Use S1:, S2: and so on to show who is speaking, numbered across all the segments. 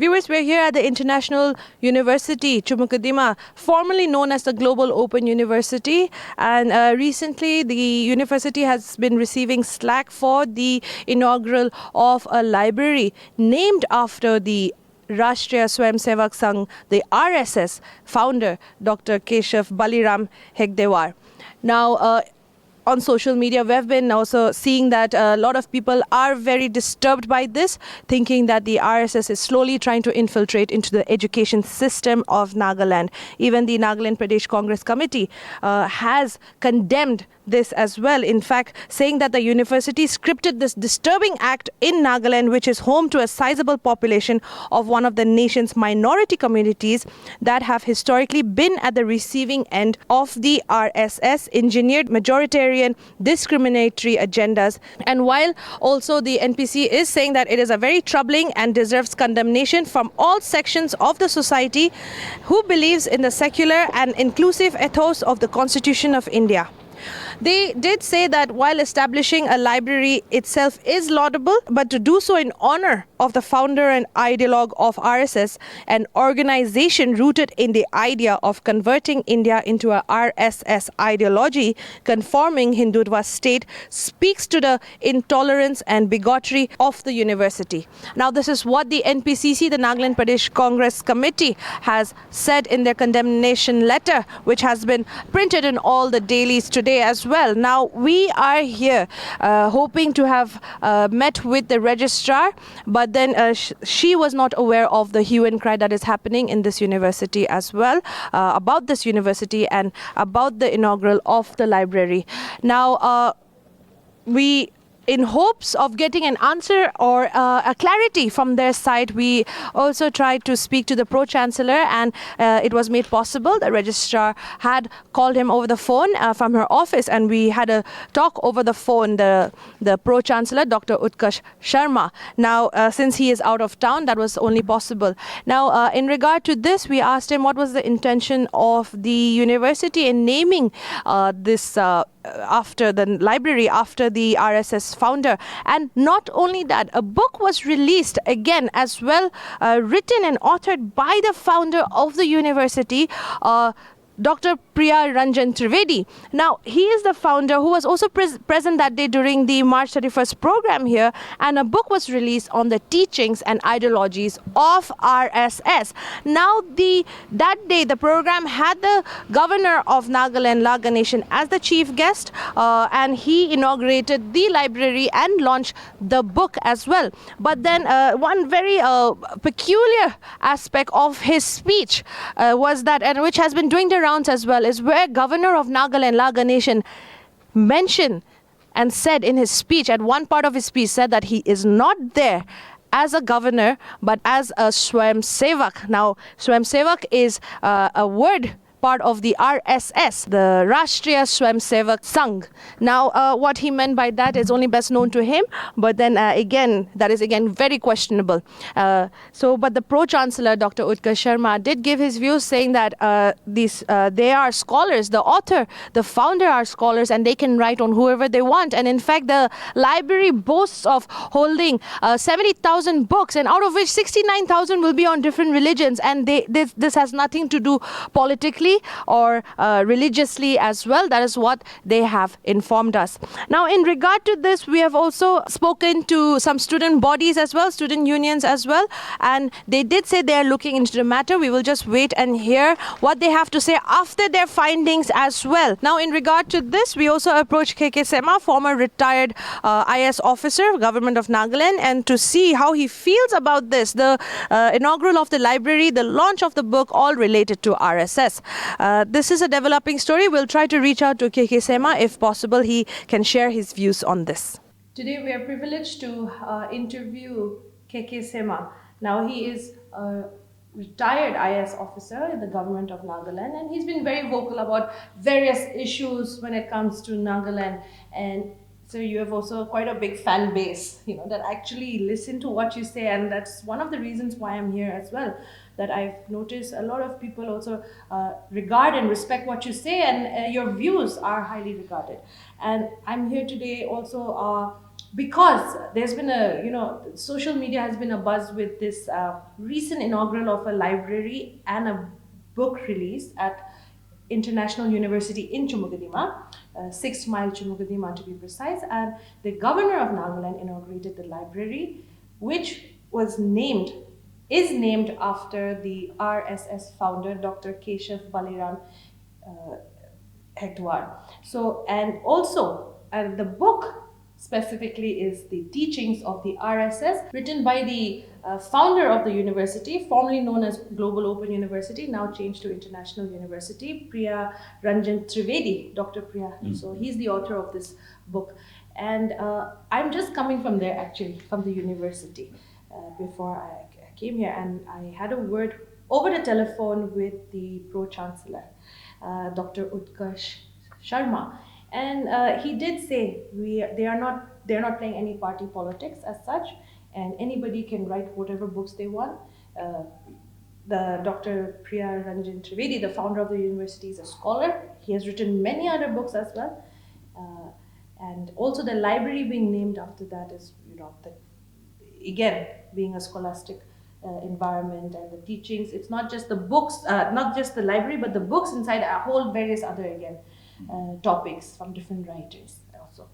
S1: Viewers, we're here at the International University, Chumukadima, formerly known as the Global Open University. And recently, the university has been receiving slack for the inaugural of a library named after the Rashtriya Swayamsevak Sangh, the RSS founder, Dr. Keshav Baliram Hegdewar. Now, on social media, we've been also seeing that a lot of people are very disturbed by this, thinking that the RSS is slowly trying to infiltrate into the education system of Nagaland. Even the Nagaland Pradesh Congress Committee has condemned this as well. In fact, saying that the university scripted this disturbing act in Nagaland, which is home to a sizable population of one of the nation's minority communities that have historically been at the receiving end of the RSS engineered majoritarian discriminatory agendas. And while also the NPC is saying that it is a very troubling and deserves condemnation from all sections of the society who believes in the secular and inclusive ethos of the Constitution of India. They did say that while establishing a library itself is laudable, but to do so in honor of the founder and ideologue of RSS, an organization rooted in the idea of converting India into a RSS ideology, conforming Hindutva state, speaks to the intolerance and bigotry of the university. Now, this is what the NPCC, the Nagaland Pradesh Congress Committee, has said in their condemnation letter, which has been printed in all the dailies today as well. Now, we are here hoping to have met with the registrar, but then she was not aware of the hue and cry that is happening in this university as well, about this university and about the inaugural of the library. Now, in hopes of getting an answer or a clarity from their side, we also tried to speak to the Pro-Chancellor, and it was made possible. The registrar had called him over the phone from her office, and we had a talk over the phone, the Pro-Chancellor, Dr. Utkarsh Sharma. Now, since he is out of town, that was only possible. Now, in regard to this, we asked him what was the intention of the university in naming this after the library, after the RSS founder. And not only that, a book was released again as well, written and authored by the founder of the university, Dr. Priya Ranjan Trivedi. Now, he is the founder who was also present that day during the March 31st program here, and a book was released on the teachings and ideologies of RSS. Now, that day, the program had the governor of Nagaland, La Ganeshan, as the chief guest, and he inaugurated the library and launched the book as well. But then one very peculiar aspect of his speech was that, and which has been doing the rounds as well, is where Governor of Nagaland, La Ganeshan, mentioned and said in his speech, at one part of his speech, said that he is not there as a governor, but as a Swayamsevak. Now, Swayamsevak is a word part of the RSS, the Rashtriya Swayamsevak Sangh. Now, what he meant by that is only best known to him, but then again, that is again very questionable. But the Pro-Chancellor, Dr. Utkarsh Sharma, did give his views, saying that they are scholars, the author, the founder are scholars, and they can write on whoever they want. And in fact, the library boasts of holding 70,000 books, and out of which 69,000 will be on different religions, and this has nothing to do politically or religiously as well. That is what they have informed us. Now, in regard to this, we have also spoken to some student bodies as well, student unions as well, and they did say they are looking into the matter. We will just wait and hear what they have to say after their findings as well. Now, in regard to this, we also approached Khekiye Sema, former retired IS officer, Government of Nagaland, and to see how he feels about this, the inaugural of the library, the launch of the book, all related to RSS. This is a developing story. We'll try to reach out to Khekiye Sema. If possible, he can share his views on this. Today, we are privileged to interview Khekiye Sema. Now, he is a retired IS officer in the government of Nagaland, and he's been very vocal about various issues when it comes to Nagaland. And so you have also quite a big fan base, that actually listen to what you say, and that's one of the reasons why I'm here as well. That I've noticed a lot of people also regard and respect what you say, and your views are highly regarded. And I'm here today also because there's been a, social media has been a buzz with this recent inaugural of a library and a book release at International University in Chumugadima, 6 Mile Chumugadima to be precise. And the governor of Nagaland inaugurated the library, which is named after the RSS founder, Dr. Keshav Baliram uh, Hector. So, and also, the book specifically is the teachings of the RSS, written by the founder of the university, formerly known as Global Open University, now changed to International University, Priya Ranjan Trivedi, Dr. Priya. So, he's the author of this book. And I'm just coming from there, actually, from the university, before I came here, and I had a word over the telephone with the pro chancellor, Dr. Utkarsh Sharma, and he did say they're not playing any party politics as such, and anybody can write whatever books they want. Uh, the Dr. Priya Ranjan Trivedi, the founder of the university, is a scholar. He has written many other books as well. Uh, and also the library being named after that is, again, being a scholastic environment and the teachings. It's not just the books, not just the library, but the books inside a whole various other, again, topics from different writers also.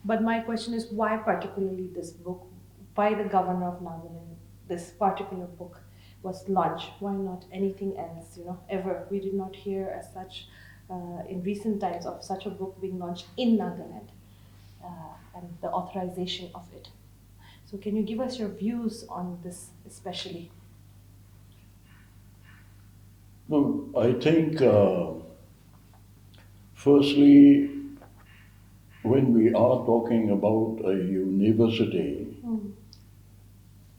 S1: But my question is, why particularly this book? Why the governor of Nagaland? This particular book was launched. Why not anything else? Ever we did not hear as such in recent times of such a book being launched in Nagaland, and the authorization of it. So, can you give us your views on this, especially?
S2: No, I think, firstly, when we are talking about a university,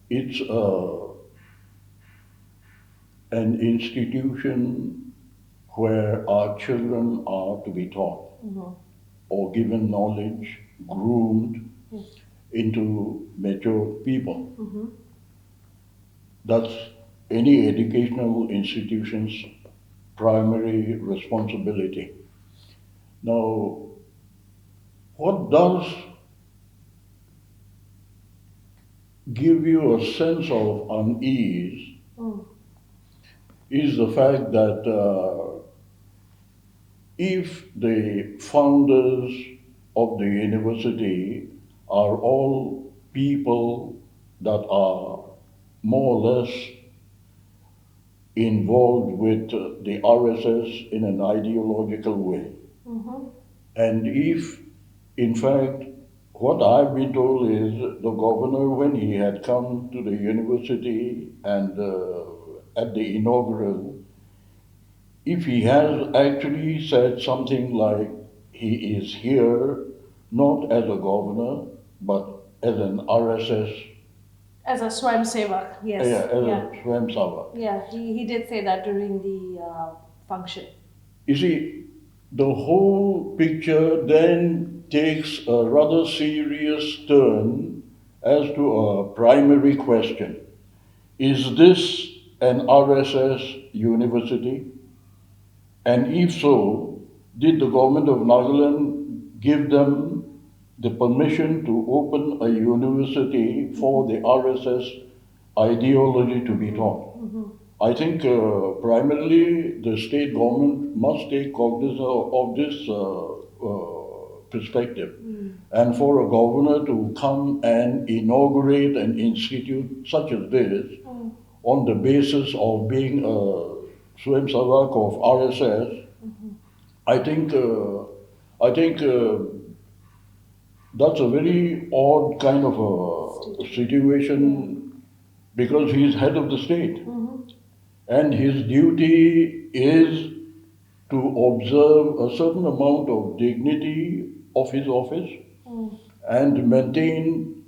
S2: it's an institution where our children are to be taught or given knowledge, groomed into mature people. That's any educational institution's primary responsibility. Now, what does give you a sense of unease is the fact that if the founders of the university are all people that are more or less involved with the RSS in an ideological way, and if, in fact, what I've been told is the governor, when he had come to the university and at the inaugural, if he has actually said something like he is here not as a governor but as an RSS,
S1: As a Swam Sevak, yes.
S2: yeah, as
S1: Yeah.
S2: a Swamsava.
S1: Yeah, he did say that during the function.
S2: You see, the whole picture then takes a rather serious turn as to a primary question. Is this an RSS university? And if so, did the government of Nagaland give them the permission to open a university for the RSS ideology to be taught? I think primarily the state government must take cognizance of this perspective. And for a governor to come and inaugurate an institute such as this on the basis of being a Swam Savak of RSS, I think that's a very odd kind of a situation because he's head of the state. And his duty is to observe a certain amount of dignity of his office and maintain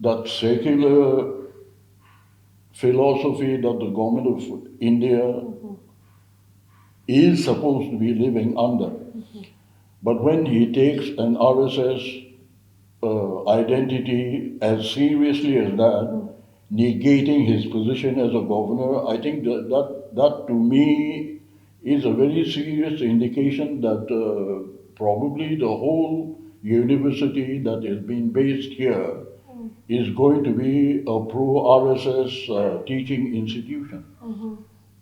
S2: that secular philosophy that the government of India is supposed to be living under. But when he takes an RSS identity as seriously as that, negating his position as a governor, I think that to me is a very serious indication that probably the whole university that is being based here is going to be a pro-RSS teaching institution.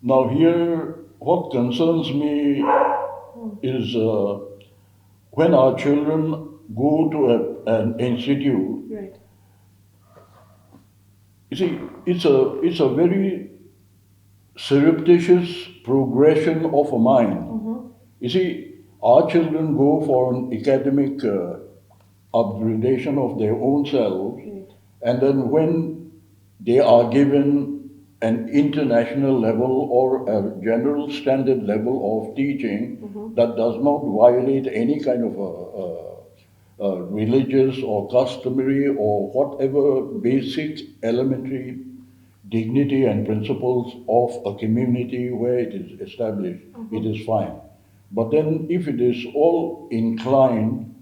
S2: Now here, what concerns me is when our children go to an institute,
S1: Right.
S2: you see, it's a very surreptitious progression of a mind. You see, our children go for an academic upgradation of their own selves,
S1: Right.
S2: and then when they are given an international level or a general standard level of teaching that does not violate any kind of religious or customary or whatever basic elementary dignity and principles of a community where it is established, it is fine. But then if it is all inclined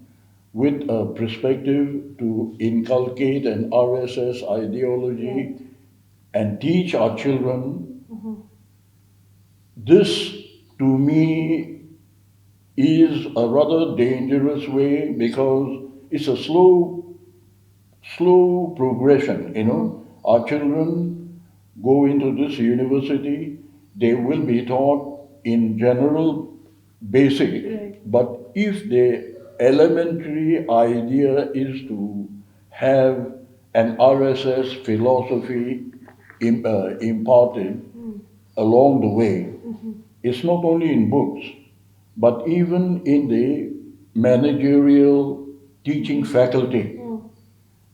S2: with a perspective to inculcate an RSS ideology and teach our children, this to me is a rather dangerous way because it's a slow progression, you know. Our children go into this university, they will be taught in general basic,
S1: Right.
S2: but if the elementary idea is to have an RSS philosophy imparted along the way, it's not only in books, but even in the managerial teaching faculty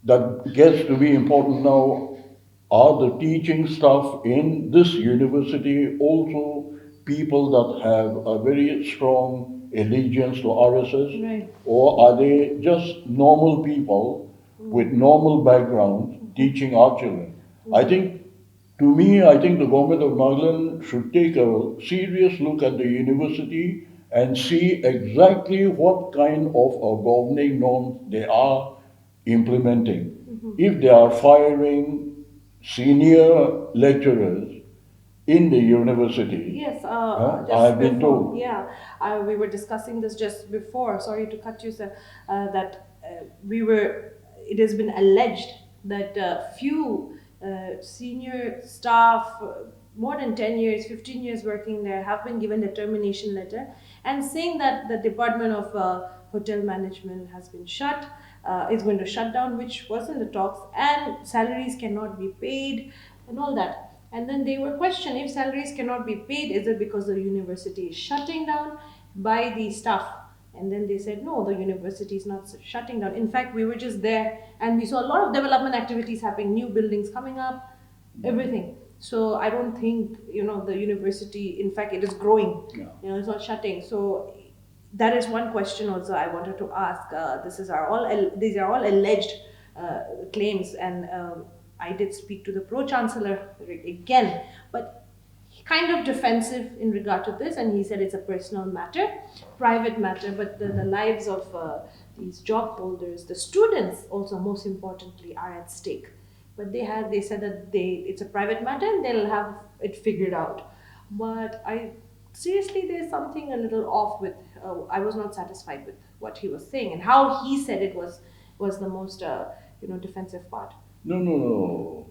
S2: that gets to be important now are the teaching staff in this university also people that have a very strong allegiance to RSS,
S1: Right.
S2: or are they just normal people with normal backgrounds teaching our children? I think, to me, I think the government of Nagaland should take a serious look at the university and see exactly what kind of a governing norms they are implementing. If they are firing senior lecturers in the university,
S1: Yes,
S2: I
S1: just
S2: have been
S1: before,
S2: told.
S1: yeah, we were discussing this just before. Sorry to cut you, sir. That we were. It has been alleged that few senior staff, more than 10 years, 15 years working there, have been given a termination letter, and saying that the Department of Hotel Management has been shut. Is going to shut down, which was in the talks, and salaries cannot be paid, and all that. And then they were questioned, if salaries cannot be paid, is it because the university is shutting down by the staff? And then they said, no, the university is not shutting down. In fact, we were just there and we saw a lot of development activities happening, new buildings coming up, everything. So I don't think, the university, in fact, it is growing.
S2: Yeah.
S1: It's not shutting. So that is one question also I wanted to ask. These are all alleged claims, and I did speak to the pro chancellor again, but he kind of defensive in regard to this, and he said it's a personal matter, private matter, but the lives of these job holders, the students also most importantly are at stake. But they said that it's a private matter and they'll have it figured out. But I seriously, there's something a little off with. I was not satisfied with what he was saying, and how he said it was the most defensive part.
S2: No, no, no.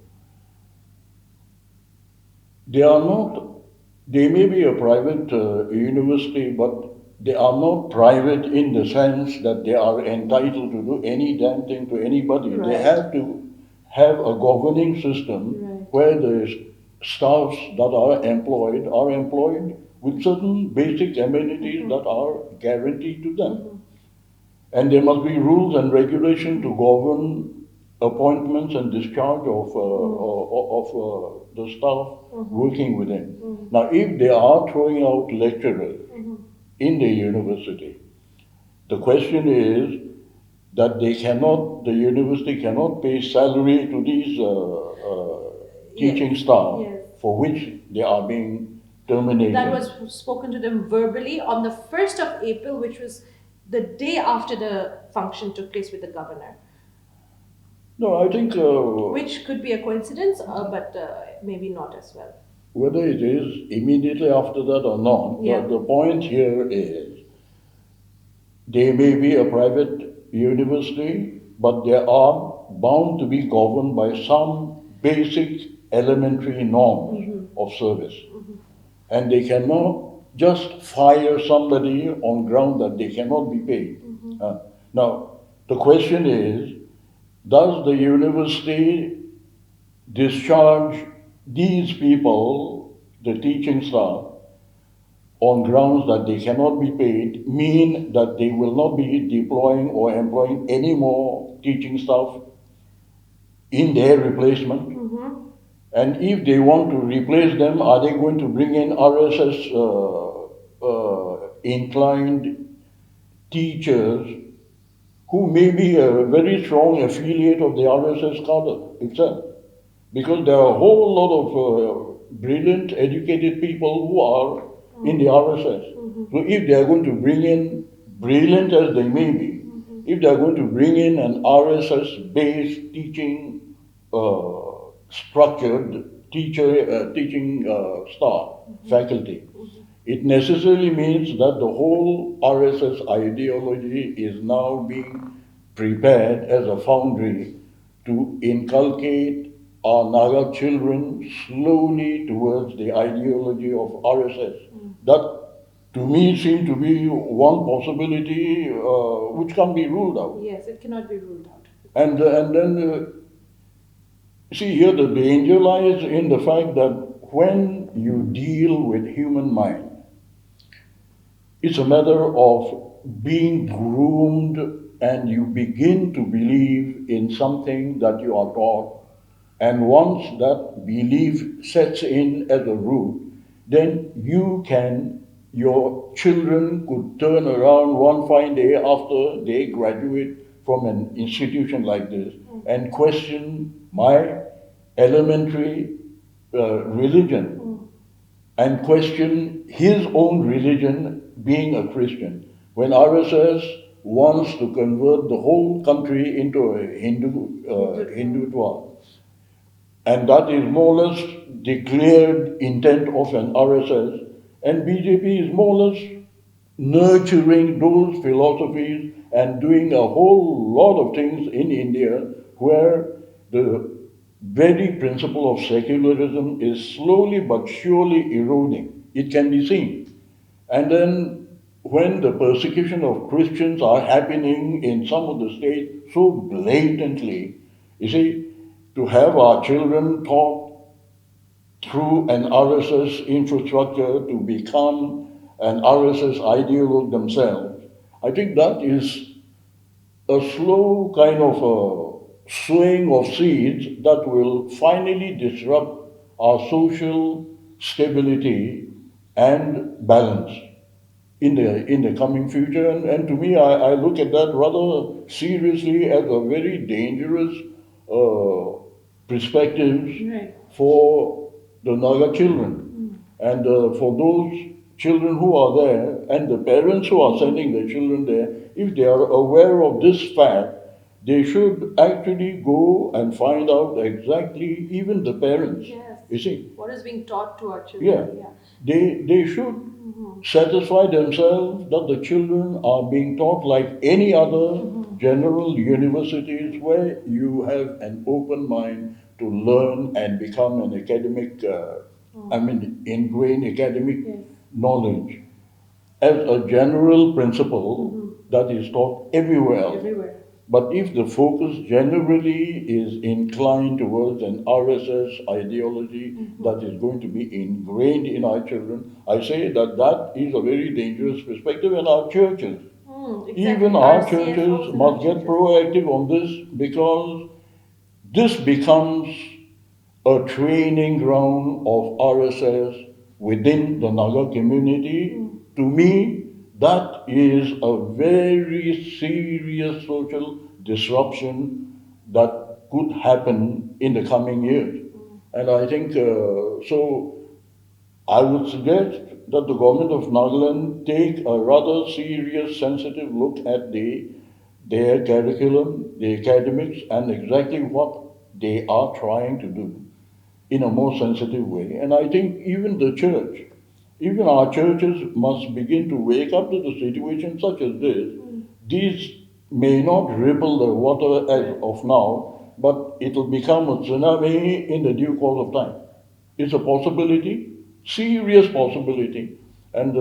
S2: They are not, they may be a private university, but they are not private in the sense that they are entitled to do any damn thing to anybody. They
S1: Right.
S2: have to have a governing system
S1: Right.
S2: where the staffs that are employed with certain basic amenities that are guaranteed to them. And there must be rules and regulation to govern appointments and discharge of the staff working within. Now, if they are throwing out lecturers in the university, the question is that the university cannot pay salary to these teaching
S1: Yes.
S2: staff
S1: Yes.
S2: for which they are being terminated.
S1: That was spoken to them verbally on the 1st of April, which was the day after the function took place with the governor.
S2: No, I think
S1: Which could be a coincidence, but maybe not as well.
S2: whether it is immediately after that or not,
S1: Yeah.
S2: the point here is they may be a private university, but they are bound to be governed by some basic elementary norms of service. And they cannot just fire somebody on ground that they cannot be paid. Now, the question is, does the university discharge these people, the teaching staff, on grounds that they cannot be paid, mean that they will not be deploying or employing any more teaching staff in their replacement? And if they want to replace them, are they going to bring in RSS inclined teachers who may be a very strong affiliate of the RSS cadre itself? Because there are a whole lot of brilliant, educated people who are in the RSS. So if they are going to bring in, brilliant as they may be, if they are going to bring in an RSS-based teaching structured teaching staff, faculty, it necessarily means that the whole RSS ideology is now being prepared as a foundry to inculcate our Naga children slowly towards the ideology of RSS. That, to me, seems to be one possibility which can be ruled out.
S1: Yes, it cannot be ruled out.
S2: And then, see, here the danger lies in the fact that when you deal with human mind, it's a matter of being groomed and you begin to believe in something that you are taught. And once that belief sets in as a root, then your children could turn around one fine day after they graduate from an institution like this and question my elementary religion and question his own religion being a Christian. When RSS wants to convert the whole country into a Hindutva, and that is more or less declared intent of an RSS, and BJP is more or less nurturing those philosophies and doing a whole lot of things in India where the very principle of secularism is slowly but surely eroding. It can be seen. And then when the persecution of Christians are happening in some of the states so blatantly, you see, to have our children taught through an RSS infrastructure to become an RSS ideologue themselves, I think that is a slow kind of a sowing of seeds that will finally disrupt our social stability and balance in the coming future. And to me, I look at that rather seriously as a very dangerous perspective for the Naga children. And for those children who are there and the parents who are sending their children there, if they are aware of this fact, they should actually go and find out exactly, even the parents.
S1: Yes.
S2: You see?
S1: What is being taught to our
S2: Yeah.
S1: children?
S2: They should satisfy themselves that the children are being taught like any other general universities where you have an open mind to learn and become an academic, ingrained academic knowledge as a general principle that is taught everywhere else.
S1: Everywhere.
S2: But if the focus generally is inclined towards an RSS ideology that is going to be ingrained in our children, I say that that is a very dangerous perspective, and our churches,
S1: Exactly.
S2: even our
S1: CFOs
S2: churches,
S1: and
S2: must
S1: our
S2: get proactive on this, because this becomes a training ground of RSS within the Naga community. To me, that is a very serious social disruption that could happen in the coming years. And I think so. I would suggest that the government of Nagaland take a rather serious, sensitive look at their curriculum, the academics, and exactly what they are trying to do in a more sensitive way. And I think even the church, even our churches must begin to wake up to the situation such as this. These may not ripple the water as of now, but it'll become a tsunami in the due course of time. It's a possibility, serious possibility, and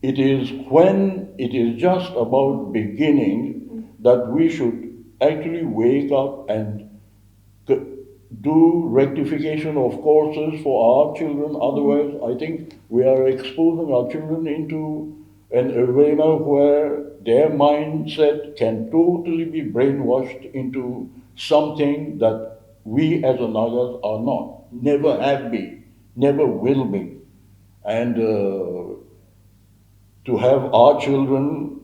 S2: it is when it is just about beginning that we should actually wake up and do rectification of courses for our children. Otherwise, I think we are exposing our children into an arena where their mindset can totally be brainwashed into something that we as a Nagas are not, never have been, never will be. And to have our children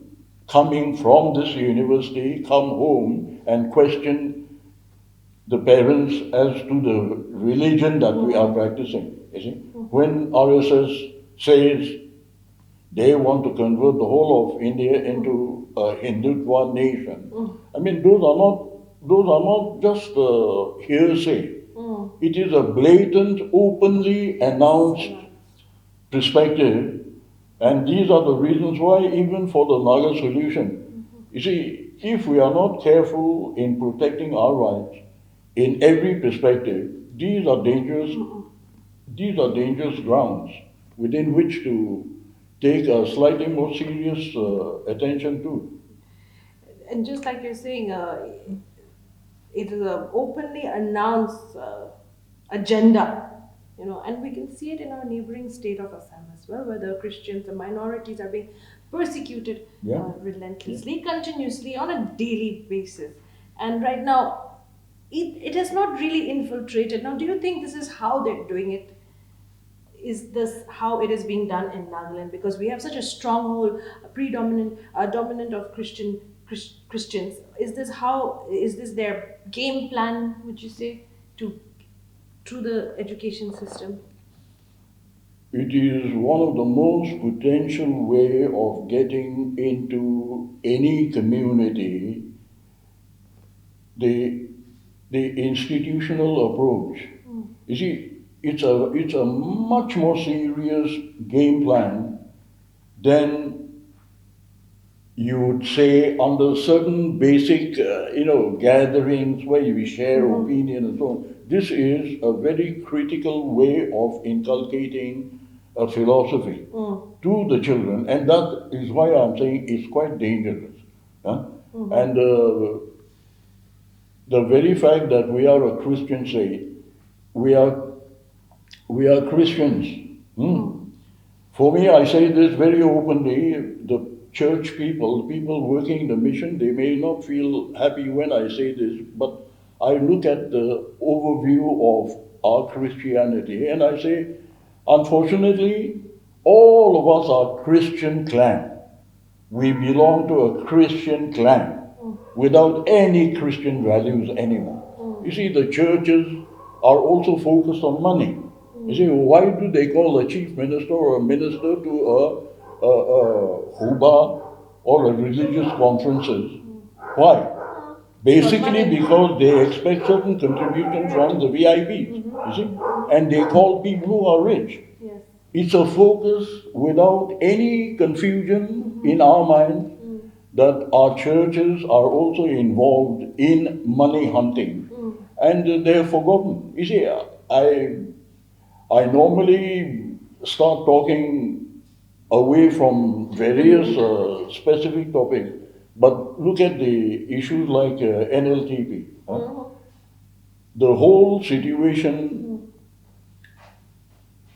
S2: coming from this university come home and question the parents as to the religion that we are practicing. You see, when RSS says they want to convert the whole of India into a Hindutva nation, I mean those are not just hearsay. It is a blatant, openly announced perspective, and these are the reasons why, even for the Naga solution, you see, if we are not careful in protecting our rights in every perspective, these are dangerous grounds within which to take a slightly more serious attention to.
S1: And just like you're saying, it is a openly announced agenda, and we can see it in our neighboring state of Assam as well, where the Christians, the minorities, are being persecuted
S2: Yeah.
S1: relentlessly, continuously, on a daily basis. And right now, it has not really infiltrated. Now, do you think this is how they're doing it? Is this how it is being done in Nagaland? Because we have such a stronghold, a predominant, dominant of Christians. Is this their game plan? Would you say, to through the education system?
S2: It is one of the most potential way of getting into any community, the the institutional approach. You see, it's a much more serious game plan than you would say under certain basic, gatherings where you share opinion and so on. This is a very critical way of inculcating a philosophy to the children, and that is why I'm saying it's quite dangerous. Huh? And the very fact that we are a Christian state, we are we are Christians. For me, I say this very openly. The church people, the people working the mission, they may not feel happy when I say this, but I look at the overview of our Christianity and I say, unfortunately, all of us are Christian clan. We belong to a Christian clan without any Christian values anymore. You see, the churches are also focused on money. You see, why do they call a chief minister or a minister to a huba or a religious conferences? Why? Basically because they expect certain contribution from the VIPs, you see, and they call people who are rich.
S1: Yes.
S2: It's a focus without any confusion in our minds that our churches are also involved in money hunting and they have forgotten. You see, I normally start talking away from various specific topics, but look at the issues like NLTP. Huh? The whole situation,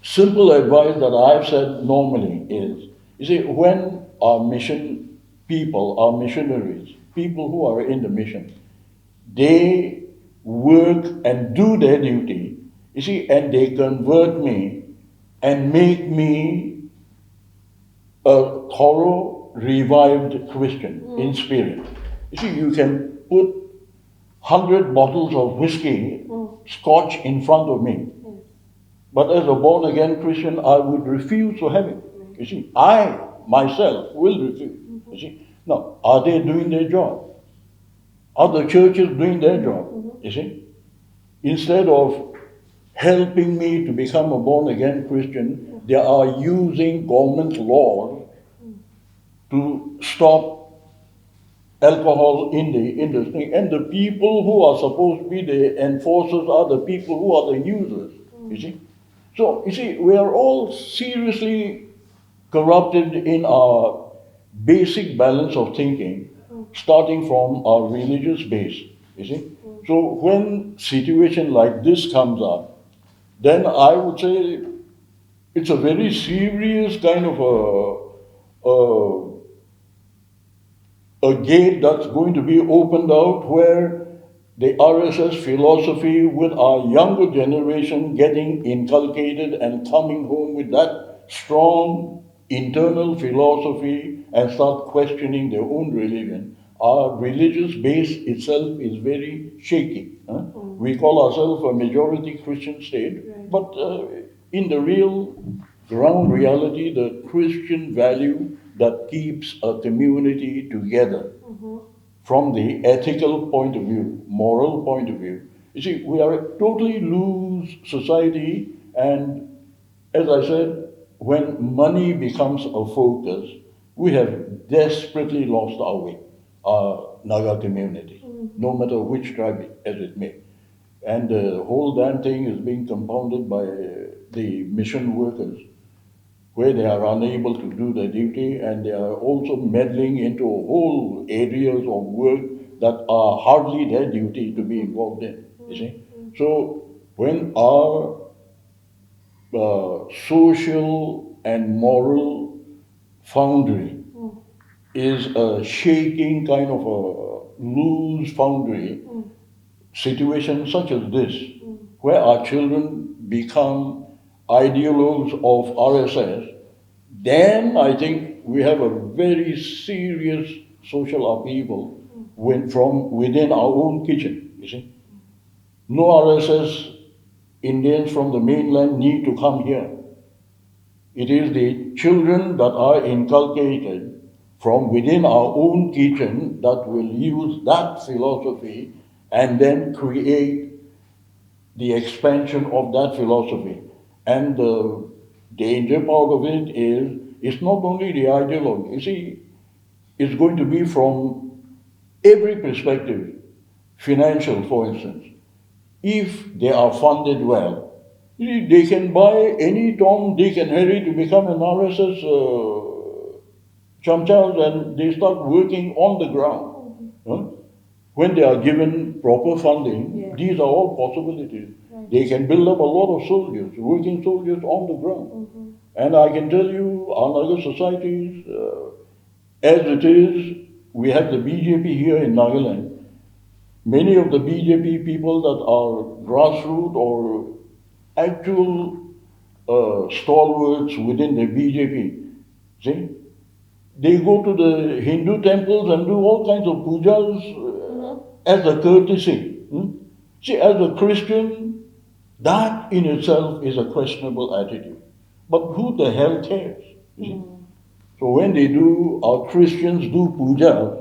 S2: simple advice that I've said normally is, you see, when our mission people, our missionaries, people who are in the mission, they work and do their duty, you see, and they convert me and make me a thorough, revived Christian in spirit. You see, you can put 100 bottles of whiskey, scotch in front of me, but as a born again Christian, I would refuse to have it. You see, I myself will refuse. You see, now, are they doing their job? Are the churches doing their job? You see, instead of helping me to become a born again Christian, they are using government laws to stop alcohol in the thing, and the people who are supposed to be the enforcers are the people who are the users. You see, so you see, we are all seriously corrupted in our basic balance of thinking, starting from our religious base. You see, so when situation like this comes up, then I would say it's a very serious kind of a gate that's going to be opened out where the RSS philosophy with our younger generation getting inculcated and coming home with that strong internal philosophy and start questioning their own religion. Our religious base itself is very shaky. Huh? We call ourselves a majority Christian state, right. But in the real ground reality, the Christian value that keeps a community together from the ethical point of view, moral point of view. You see, we are a totally loose society, and as I said, when money becomes a focus, we have desperately lost our way, our Naga community, no matter which tribe as it may. And the whole damn thing is being compounded by the mission workers where they are unable to do their duty and they are also meddling into whole areas of work that are hardly their duty to be involved in. You see? So when our social and moral foundry is a shaking kind of a loose foundry, situations such as this, where our children become ideologues of RSS, then I think we have a very serious social upheaval from within our own kitchen, you see. No RSS Indians from the mainland need to come here. It is the children that are inculcated from within our own kitchen that will use that philosophy and then create the expansion of that philosophy. And the danger part of it is it's not only the ideology. You see, it's going to be from every perspective. Financial, for instance. If they are funded well, you see, they can buy any Tom, Dick, and Harry to become an RSS chamchas and they start working on the ground. Huh? When they are given proper funding, yes. These are all possibilities. Right. They can build up a lot of soldiers, working soldiers on the ground. And I can tell you, our other societies, as it is, we have the BJP here in Nagaland. Many of the BJP people that are grassroots or actual stalwarts within the BJP, see, they go to the Hindu temples and do all kinds of pujas as a courtesy. See, as a Christian, that in itself is a questionable attitude. But who the hell cares? So when they do, our Christians do puja,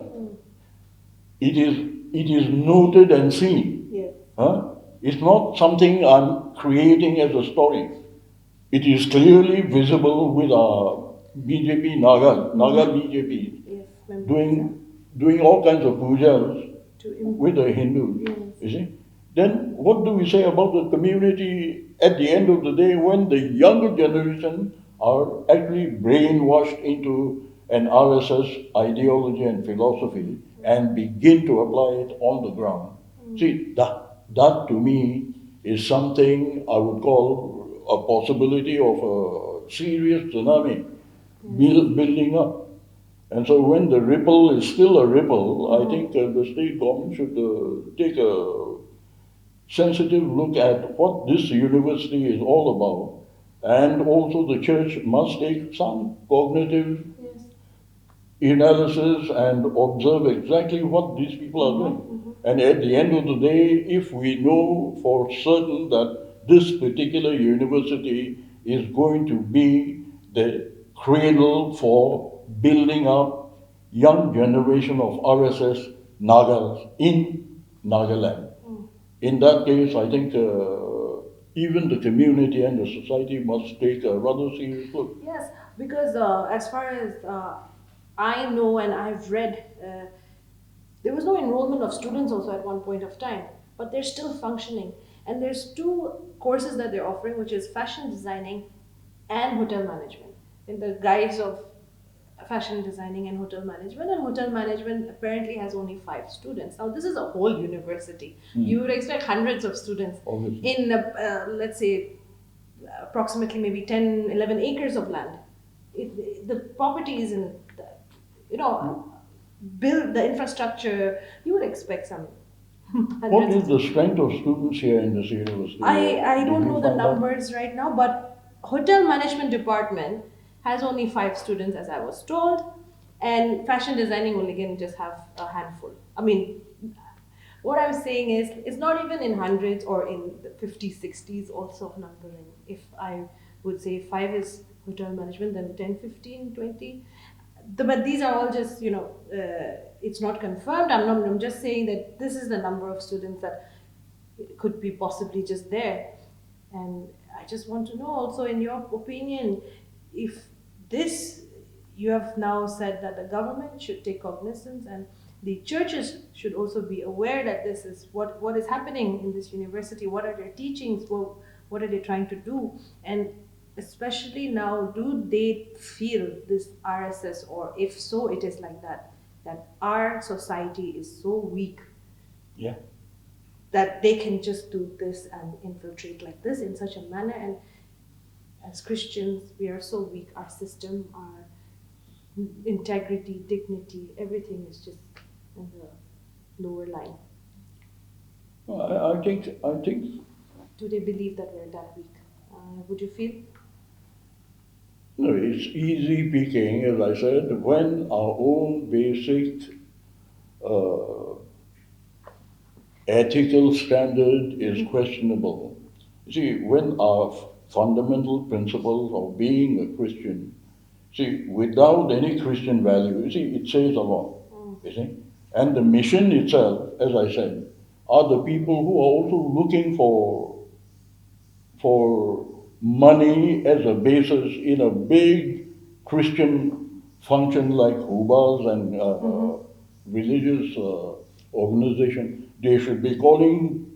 S2: it is noted and seen. Yes. Huh? It's not something I'm creating as a story. It is clearly visible with our BJP Naga BJP, yes, doing all kinds of pujas with the Hindus. Yes. You see? Then what do we say about the community at the end of the day when the younger generation are actually brainwashed into an RSS ideology and philosophy and begin to apply it on the ground? See, that to me is something I would call a possibility of a serious tsunami building up. And so when the ripple is still a ripple, I think the state government should take a sensitive look at what this university is all about. And also the church must take some cognitive analysis and observe exactly what these people are doing. And at the end of the day, if we know for certain that this particular university is going to be the cradle for building up young generation of RSS Nagas in Nagaland, in that case, I think even the community and the society must take a rather serious look.
S1: Yes, because as far as I know and I've read, There was no enrollment of students also at one point of time, but they're still functioning. And there's two courses that they're offering, which is fashion designing and hotel management, in the guise of fashion designing and hotel management. And hotel management apparently has only 5 students. Now this is a whole university. You would expect hundreds of students.
S2: Obviously.
S1: In let's say approximately maybe 10, 11 acres of land. The property is in the, you know, build the infrastructure. You would expect some
S2: What
S1: hundreds
S2: is
S1: of
S2: the strength of students here in this university?
S1: I
S2: Did
S1: don't
S2: you
S1: know the
S2: find out?
S1: numbers right now, but hotel management department has only 5 students, as I was told, and fashion designing only can just have a handful. I mean, what I'm saying is, it's not even in hundreds or in the 50s, 60s also numbering. If I would say 5 is hotel management, then 10, 15, 20. But these are all just, it's not confirmed. I'm just saying that this is the number of students that could be possibly just there. And I just want to know also, in your opinion, if this, you have now said that the government should take cognizance and the churches should also be aware that this is what is happening in this university, what are their teachings, what are they trying to do, and especially now, do they feel this RSS, or if so, it is like that our society is so weak
S2: Yeah.
S1: that they can just do this and infiltrate like this in such a manner. And as Christians, we are so weak. Our system, our integrity, dignity, everything is just in the lower line.
S2: I think
S1: Do they believe that we're that weak? Would you feel?
S2: no, it's easy picking, as I said, when our own basic uh, ethical standard is questionable. You see, when our fundamental principles of being a Christian, see, without any Christian value, you see, it says a lot, you see. And the mission itself, as I said, are the people who are also looking for money as a basis in a big Christian function like Hubas and religious organization. They should be calling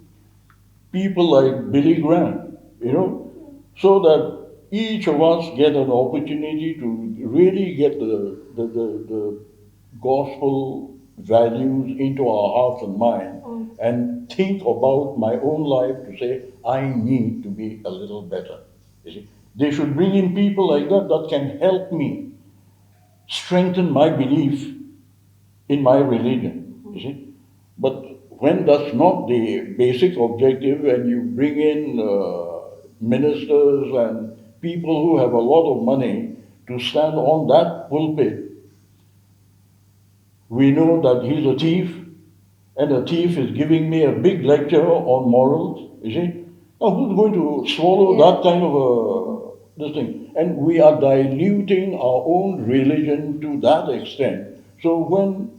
S2: people like Billy Graham, so that each of us get an opportunity to really get the gospel values into our hearts and mind and think about my own life to say, I need to be a little better. You see? They should bring in people like that that can help me strengthen my belief in my religion. You see? But when that's not the basic objective, and you bring in ministers and people who have a lot of money to stand on that pulpit, we know that he's a thief, and a thief is giving me a big lecture on morals. You see? Now, who's going to swallow that kind of a this thing? And we are diluting our own religion to that extent. So when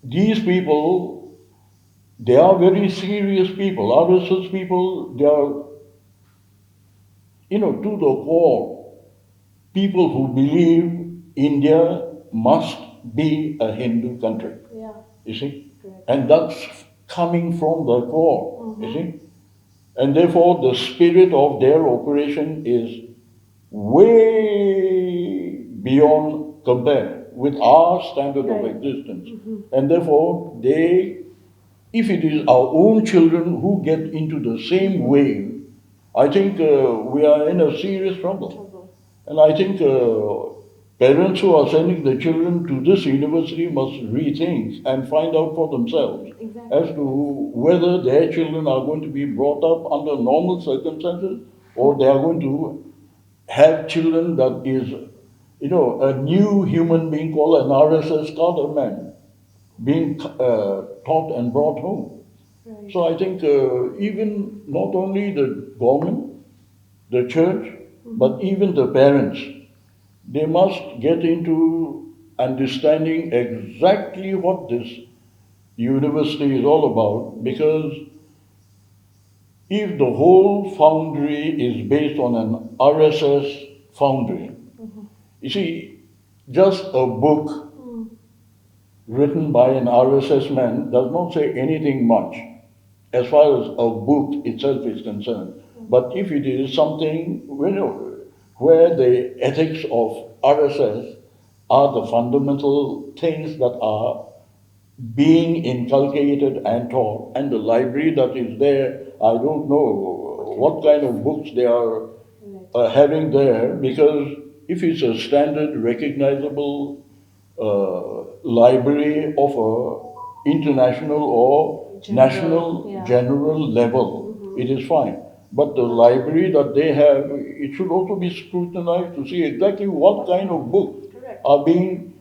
S2: these people, they are very serious people. RSS people, they are, to the core, people who believe India must be a Hindu country.
S1: Yeah.
S2: You see?
S1: Correct.
S2: And that's coming from the core. You see? And therefore, the spirit of their operation is way beyond compare with our standard of
S1: Right.
S2: existence. And therefore, if it is our own children who get into the same wave, I think we are in a serious trouble. And I think parents who are sending their children to this university must rethink and find out for themselves as to whether their children are going to be brought up under normal circumstances, or they are going to have children that is, a new human being called an RSS Carter man being taught and brought home.
S1: Right.
S2: So I think even not only the government, the church, but even the parents, they must get into understanding exactly what this university is all about, because if the whole foundry is based on an RSS foundry, you see, just a book written by an RSS man does not say anything much as far as a book itself is concerned. But if it is something, where the ethics of RSS are the fundamental things that are being inculcated and taught, and the library that is there, I don't know what kind of books they are having there, because if it's a standard recognizable library of a international or national general level, it is fine. But the library that they have, it should also be scrutinized to see exactly what kind of books are being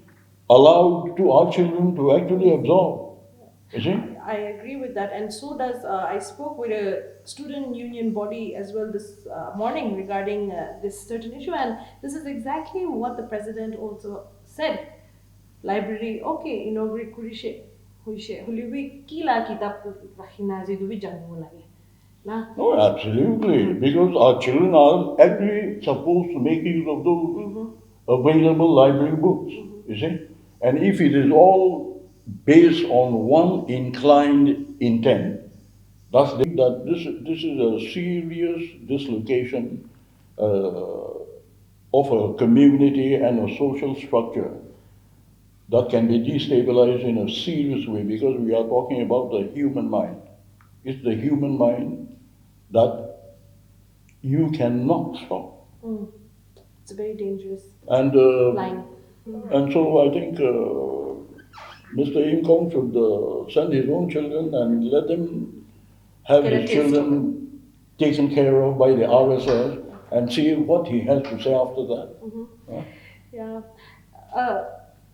S2: allowed to our children to actually absorb. You see?
S1: I agree with that, and so does. I spoke with a student union body as well this morning regarding this certain issue, and this is exactly what the president also said. Library, okay, inaugurate kurishe, huishe, huliwi kila kitab rahina zidubi jangu lagi. Na?
S2: No, absolutely. Because our children are actually supposed to make use of those available library books, you see. And if it is all based on one inclined intent, thus that this is a serious dislocation of a community and a social structure that can be destabilized in a serious way, because we are talking about the human mind. It's the human mind that you cannot stop.
S1: It's a very dangerous
S2: And
S1: line.
S2: and so I think Mr. Im Kong should send his own children and let them have
S1: Get a
S2: his
S1: taste of
S2: children taken care of by the RSS and see what he has to say after that.
S1: Yeah. Uh,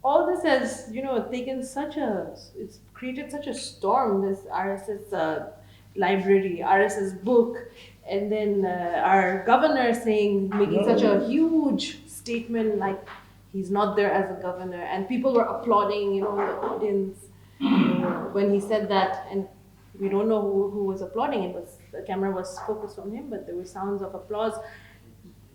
S1: all this has, taken such a, it's created such a storm, this RSS library, RSS book, and then our governor making such a huge statement like he's not there as a governor, and people were applauding, in the audience when he said that, and we don't know who was applauding. It was, the camera was focused on him, but there were sounds of applause.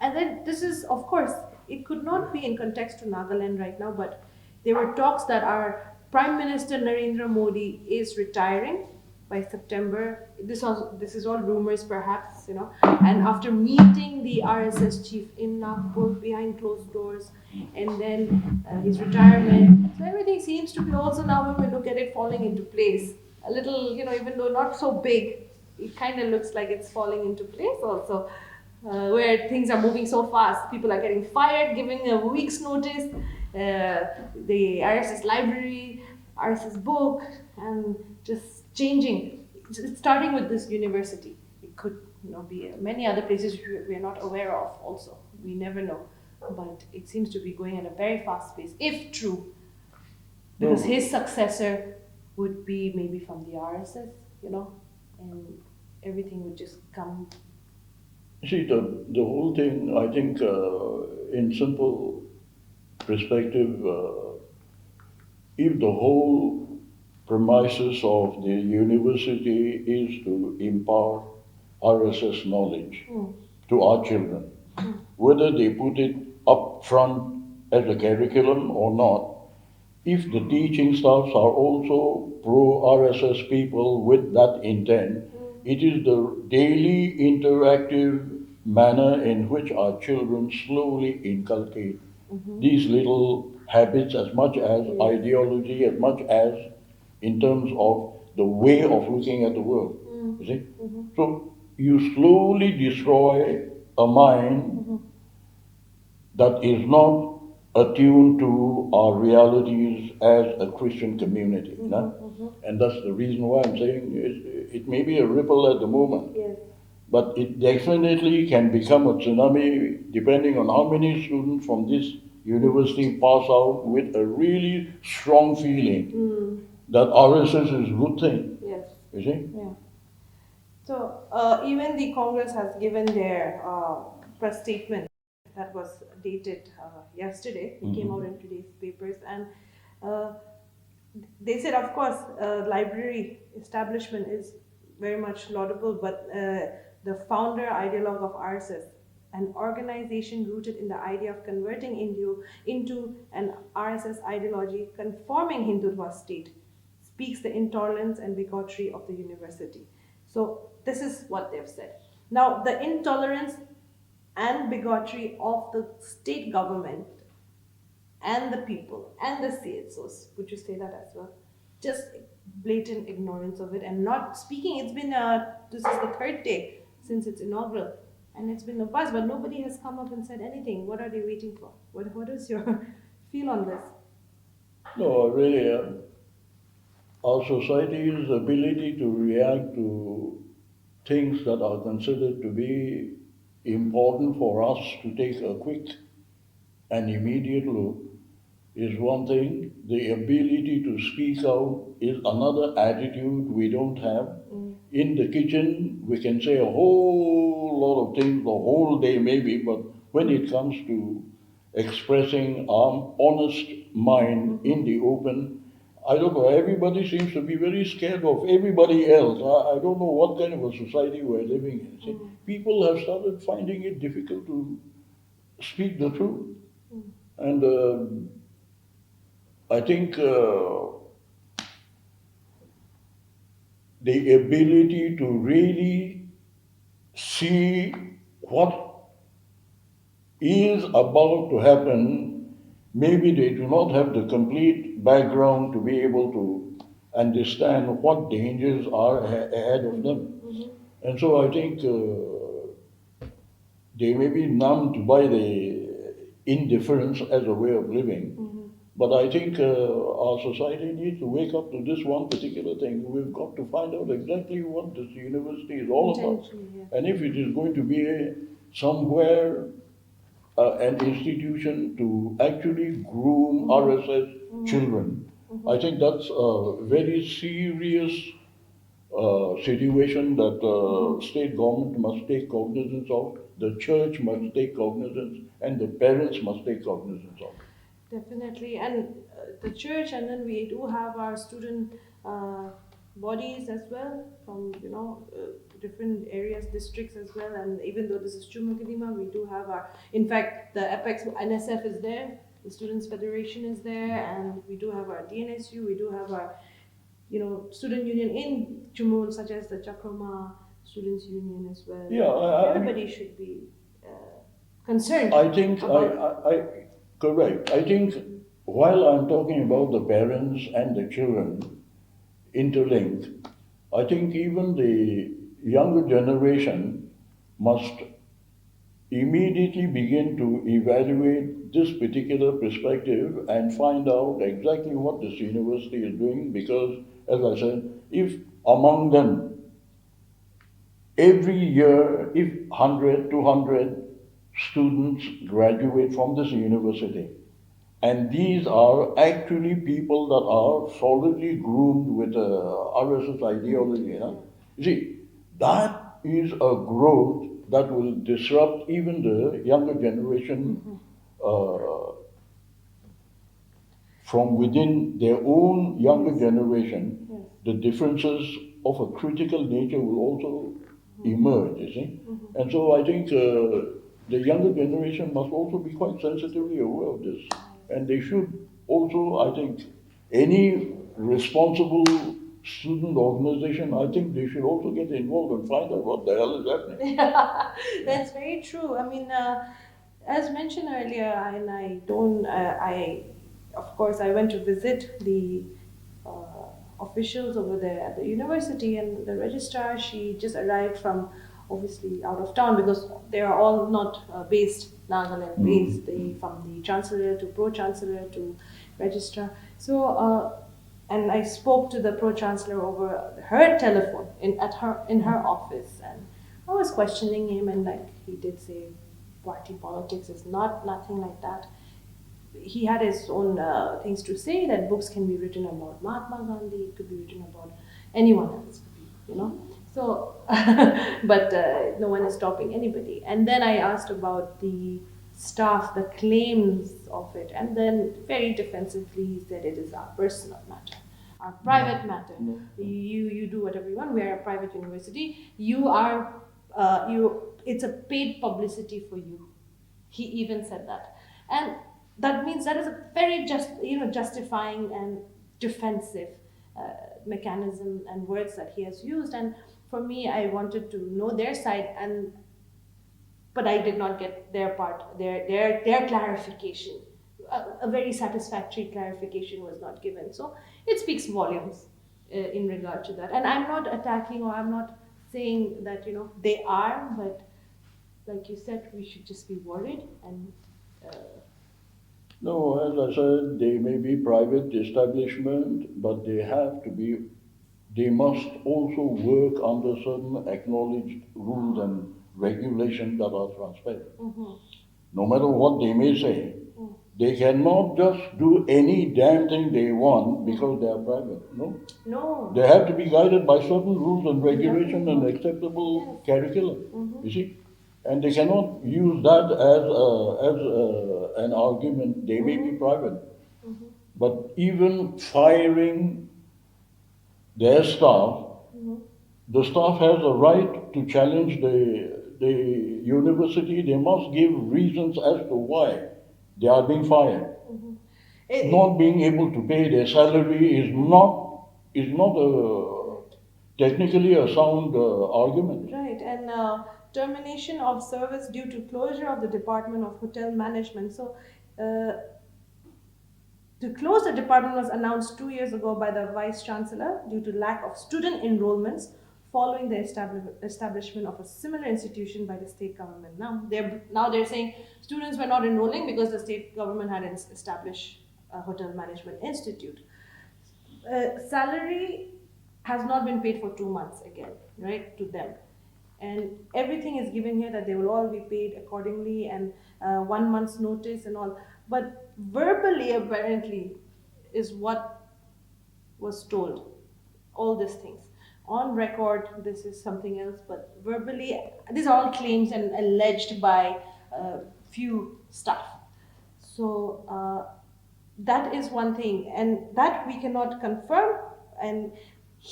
S1: And then this is, of course, it could not be in context to Nagaland right now, but there were talks that our Prime Minister Narendra Modi is retiring by September. This is all rumors, perhaps, And after meeting the RSS chief in Nagpur behind closed doors, and then his retirement, so everything seems to be also now when we look at it falling into place. A little, even though not so big, it kind of looks like it's falling into place also, where things are moving so fast. People are getting fired, giving a week's notice. The RSS library, RSS book, and just changing. It's starting with this university. It could, be many other places we are not aware of. Also, we never know. But it seems to be going at a very fast pace, if true, because his successor would be maybe from the RSS, and everything would just come.
S2: See, the whole thing, I think, in simple perspective, if the whole premises of the university is to impart RSS knowledge to our children, whether they put it up front as a curriculum or not, if the teaching staffs are also pro RSS people with that intent, it is the daily interactive manner in which our children slowly inculcate these little habits, as much as ideology, as much as in terms of the way of looking at the world. You see? So you slowly destroy a mind that is not attuned to our realities as a Christian community. And that's the reason why I'm saying it may be a ripple at the moment, but it definitely can become a tsunami depending on how many students from this university pass out with a really strong feeling that RSS is a good thing.
S1: Yes.
S2: You see?
S1: Yeah. So even the Congress has given their press statement that was dated yesterday. It came out in today's papers, and uh, they said, of course, library establishment is very much laudable, but the founder ideologue of RSS an organization rooted in the idea of converting India into an RSS ideology conforming Hindutva state, speaks the intolerance and bigotry of the university. So this is what they've said. Now, the intolerance and bigotry of the state government and the people and the CSOs, would you say that as well? Just blatant ignorance of it and not speaking. It's been this is the third day since its inaugural, and it's been a buzz, but nobody has come up and said anything. What are they waiting for? What is your feel on this?
S2: No, really, our society's ability to react to things that are considered to be important for us to take a quick and immediate look is one thing. The ability to speak out is another attitude we don't have. In the kitchen, we can say a whole lot of things the whole day, maybe, but when it comes to expressing our honest mind in the open, I don't know, everybody seems to be very scared of everybody else. I don't know what kind of a society we're living in. See, people have started finding it difficult to speak the truth. And I think the ability to really see what is about to happen, maybe they do not have the complete background to be able to understand what dangers are ahead of them. And so I think they may be numbed by the indifference as a way of living. But I think our society needs to wake up to this one particular thing. We've got to find out exactly what this university is all about. And if it is going to be somewhere, an institution to actually groom RSS children, I think that's a very serious situation that state government must take cognizance of, the church must take cognizance, and the parents must take cognizance of.
S1: Definitely, and the church, and then we do have our student bodies as well from different areas, districts as well. And even though this is Chumukadima, we do have our. In fact, the Apex NSF is there, the Students Federation is there, and we do have our DNSU. We do have our student union in Chumul, such as the Chakrama Students Union as well.
S2: Yeah,
S1: everybody should be concerned.
S2: I think correct. I think while I'm talking about the parents and the children interlinked, I think even the younger generation must immediately begin to evaluate this particular perspective and find out exactly what this university is doing, because, as I said, if among them every year, if 100, 200 students graduate from this university, and these are actually people that are solidly groomed with RSS ideology, you see, that is a growth that will disrupt even the younger generation from within their own younger generation. The differences of a critical nature will also emerge, you see. And so I think the younger generation must also be quite sensitively aware of this. And they should also, I think, any responsible student organization, I think they should also get involved and find out what the hell is happening.
S1: Yeah, that's very true. I mean, as mentioned earlier, and I don't, of course, I went to visit the officials over there at the university, and the registrar, she just arrived from obviously out of town because they are all not based Nagaland based. They from the chancellor to pro chancellor to registrar. So and I spoke to the pro chancellor over her telephone in her office, and I was questioning him, and like he did say, party politics is nothing like that. He had his own things to say, that books can be written about Mahatma Gandhi, it could be written about anyone else, So, but no one is stopping anybody. And then I asked about the staff, the claims of it, and then very defensively he said it is our personal matter, our private matter. You do whatever you want. We are a private university. You are it's a paid publicity for you. He even said that, and that means that is a very justifying and defensive mechanism and words that he has used. And for me, I wanted to know their side, and but I did not get their part, their clarification. A very satisfactory clarification was not given. So it speaks volumes in regard to that. And I'm not attacking, or I'm not saying that they are, but like you said, we should just be worried and. Uh,
S2: No, as I said, they may be private establishment, but they must also work under certain acknowledged rules and regulations that are transparent.
S1: mm-hmm.
S2: No matter what they may say,
S1: Mm.
S2: they cannot just do any damn thing they want because they are private. No.
S1: No.
S2: They have to be guided by certain rules and regulations and
S1: Yes.
S2: acceptable curriculum.
S1: Mm-hmm.
S2: You see? And they cannot use that as an argument. They may be private.
S1: Mm-hmm.
S2: But even firing their staff,
S1: Mm-hmm.
S2: the staff has a right to challenge the university. They must give reasons as to why they are being fired.
S1: Mm-hmm.
S2: Not being able to pay their salary is not technically a sound argument.
S1: Right, and termination of service due to closure of the Department of Hotel Management. So, uh, to close the department was announced 2 years ago by the Vice Chancellor due to lack of student enrollments following the establishment of a similar institution by the state government. Now they're saying students were not enrolling because the state government had established a hotel management institute. Salary has not been paid for 2 months again, right, to them. And everything is given here that they will all be paid accordingly, and 1 month's notice and all. But verbally, apparently, is what was told. All these things. On record, this is something else, but verbally, these are all claims and alleged by few staff. So that is one thing, and that we cannot confirm. And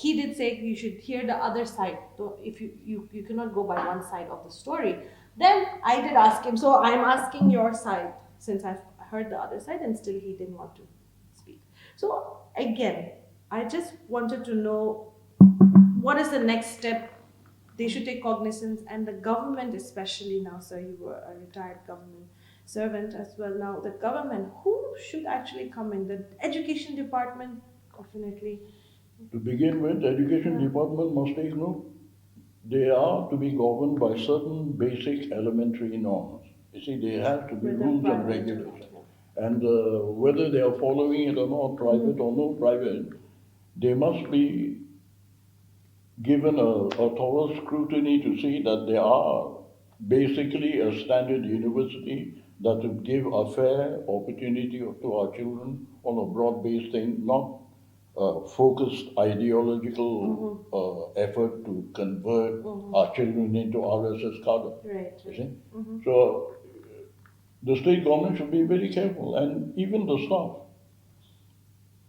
S1: he did say you should hear the other side. So if you cannot go by one side of the story, then I did ask him. So I'm asking your side since I've heard the other side, and still he didn't want to speak. So again, I just wanted to know what is the next step. They should take cognizance, and the government, especially now, sir, you were a retired government servant as well. Now, the government, who should actually come in? The education department, definitely.
S2: To begin with, the education department must take note. They are to be governed by certain basic elementary norms. You see, they have to be
S1: Whether
S2: rules and
S1: private or
S2: regulations.
S1: not,
S2: And whether they are following it or not, private or no private, they must be given a thorough scrutiny to see that they are basically a standard university that would give a fair opportunity to our children on a broad-based thing, not focused ideological effort to convert our children into RSS cadre.
S1: Right,
S2: You
S1: right.
S2: see? So the state government should be very careful, and even the staff.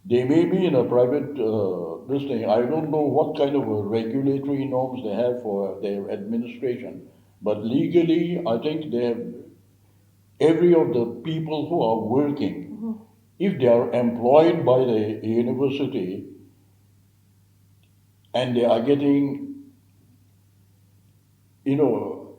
S2: They may be in a private this thing. I don't know what kind of regulatory norms they have for their administration, but legally, I think they have every of the people who are working, if they are employed by the university and they are getting, you know,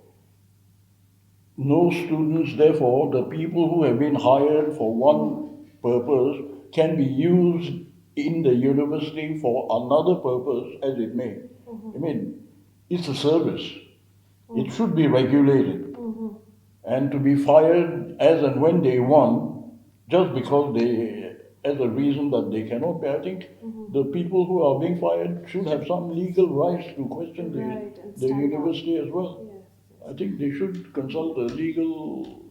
S2: no students, therefore, the people who have been hired for one purpose can be used in the university for another purpose as it may. I mean, it's a service. It should be regulated. And to be fired as and when they want, just because they, as a reason that they cannot pay, I think the people who are being fired should have some legal rights to question
S1: Right, and
S2: the
S1: stand up.
S2: university as well.
S1: Yes,
S2: I think they should consult the legal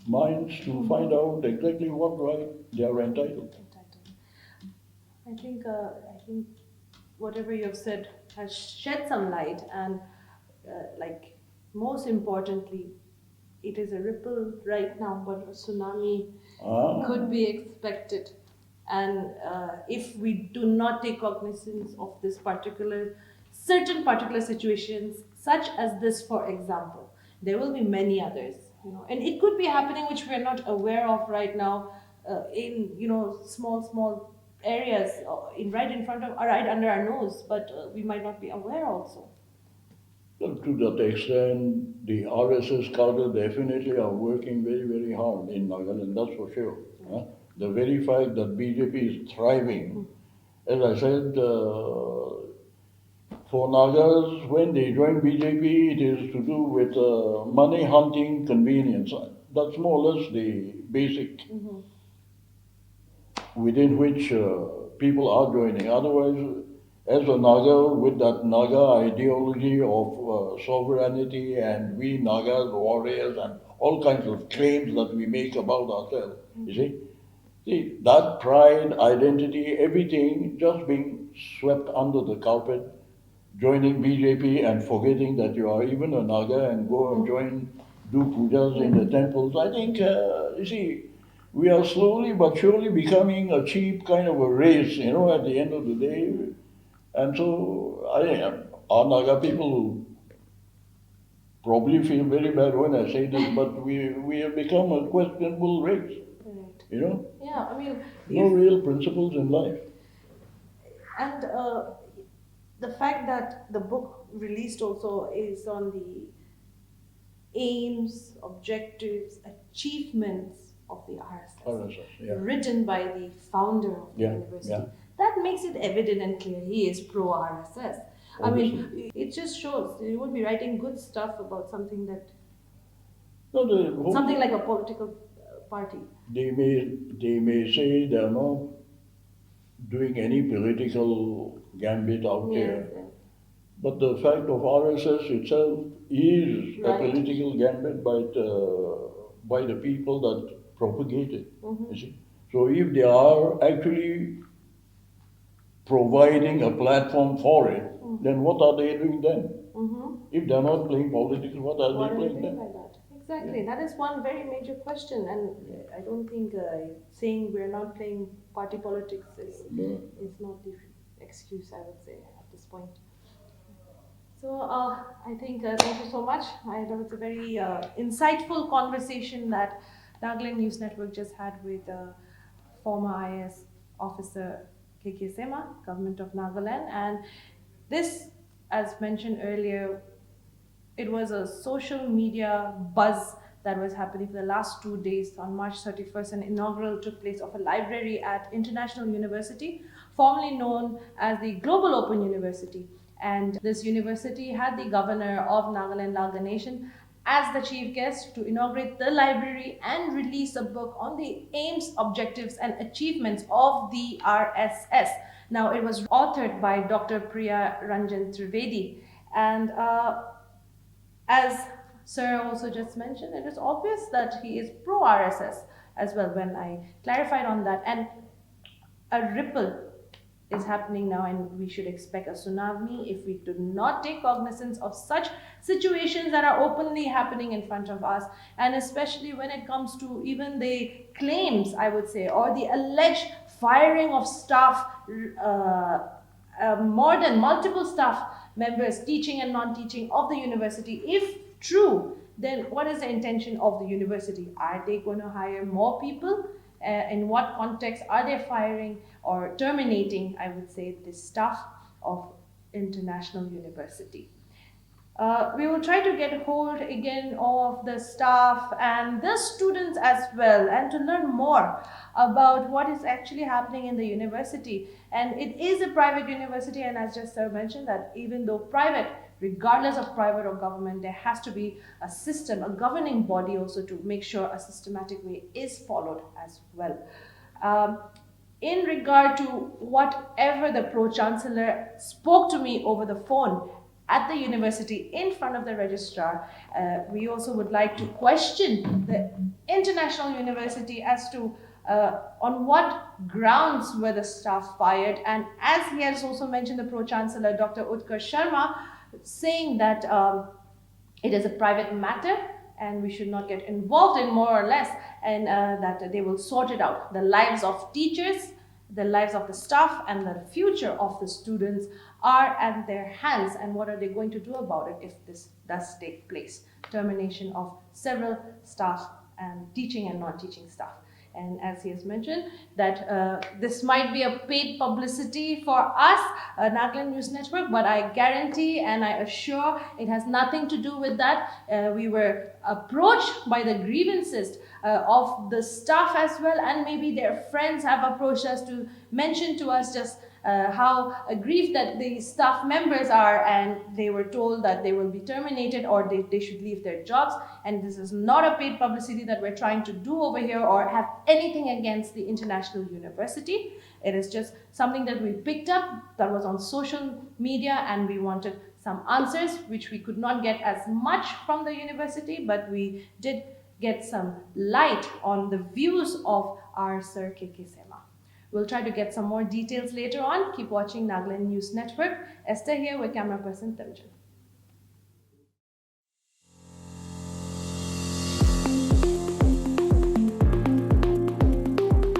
S2: minds to find out exactly what right they are entitled.
S1: entitled. I think whatever you have said has shed some light, and like most importantly, it is a ripple right now, but a tsunami could be expected. And if we do not take cognizance of this particular certain particular situations, such as this, for example. There will be many others, and it could be happening which we are not aware of right now, in small areas, in right in front of, right under our nose, but we might not be aware also.
S2: Well, to that extent, the RSS cadre definitely are working very, very hard in Nagaland, that's for sure. Huh? The very fact that BJP is thriving, as I said, for Nagas, when they join BJP, it is to do with money hunting convenience. That's more or less the basic within which people are joining. Otherwise, as a Naga, with that Naga ideology of sovereignty and we Nagas, warriors, and all kinds of claims that we make about ourselves, you see? See, that pride, identity, everything just being swept under the carpet, joining BJP and forgetting that you are even a Naga and go and join, do pujas in the temples. I think, you see, we are slowly but surely becoming a cheap kind of a race, at the end of the day. And so, our Naga people probably feel very bad when I say this, but we have become a questionable race,
S1: Right.
S2: you know?
S1: Yeah, I mean,
S2: No real principles in life.
S1: and the fact that the book released also is on the aims, objectives, achievements of the RSS,
S2: RSS, yeah.
S1: written by the founder of the
S2: Yeah,
S1: university.
S2: yeah.
S1: That makes it evident and clear he is pro RSS. I
S2: Obviously.
S1: mean, it just shows you would be writing good stuff about something that,
S2: No,
S1: something like a political party.
S2: they may say they're not doing any political gambit out there.
S1: Yes,
S2: But the fact of RSS itself is a
S1: right.
S2: political gambit by the people that propagate it. You see? So if they are actually providing a platform for it, then what are they doing then? If they're not playing politics, what are
S1: What
S2: they
S1: do you
S2: playing
S1: mean
S2: then?
S1: by that? Exactly. That is one very major question, and I don't think saying we're not playing party politics
S2: No.
S1: is not the excuse, I would say, at this point. So I think thank you so much. I know it's a very insightful conversation that Nagaland News Network just had with former IS officer Khekiye Sema, government of Nagaland, and this, as mentioned earlier, it was a social media buzz that was happening for the last 2 days. On March 31st, an inaugural took place of a library at International University, formerly known as the Global Open University. And this university had the governor of Nagaland, Lal Nation, as the chief guest to inaugurate the library and release a book on the aims, objectives, and achievements of the RSS. Now, it was authored by Dr. Priya Ranjan Trivedi. And as Sir also just mentioned, it is obvious that he is pro RSS as well when I clarified on that. And a ripple is happening now, and we should expect a tsunami if we do not take cognizance of such situations that are openly happening in front of us, and especially when it comes to even the claims, I would say, or the alleged firing of staff, more than multiple staff members, teaching and non-teaching of the university. If true, then what is the intention of the university? Are they going to hire more people? In what context are they firing or terminating, I would say, the staff of International University? We will try to get hold again of the staff and the students as well, and to learn more about what is actually happening in the university. And it is a private university, and as just Sir mentioned, that even though private, regardless of private or government, there has to be a system, a governing body also, to make sure a systematic way is followed as well. In regard to whatever the pro-chancellor spoke to me over the phone at the university in front of the registrar, we also would like to question the International University as to on what grounds were the staff fired. And as he has also mentioned, the pro-chancellor, Dr. Utkarsh Sharma, saying that it is a private matter and we should not get involved in, more or less, and that they will sort it out. The lives of teachers, the lives of the staff, and the future of the students are at their hands, and what are they going to do about it if this does take place? Termination of several staff and teaching and non-teaching staff. And as he has mentioned, that this might be a paid publicity for us, Nagaland News Network, but I guarantee and I assure it has nothing to do with that. We were approached by the grievances of the staff as well, and maybe their friends have approached us to mention to us just how aggrieved that the staff members are, and they were told that they will be terminated or they should leave their jobs. And this is not a paid publicity that we're trying to do over here or have anything against the international university. It is just something that we picked up that was on social media, and we wanted some answers which we could not get as much from the university, but we did get some light on the views of our Sir Khekiye Sema. We'll try to get some more details later on. Keep watching Nagaland News Network. Esther here with camera person Tanjan.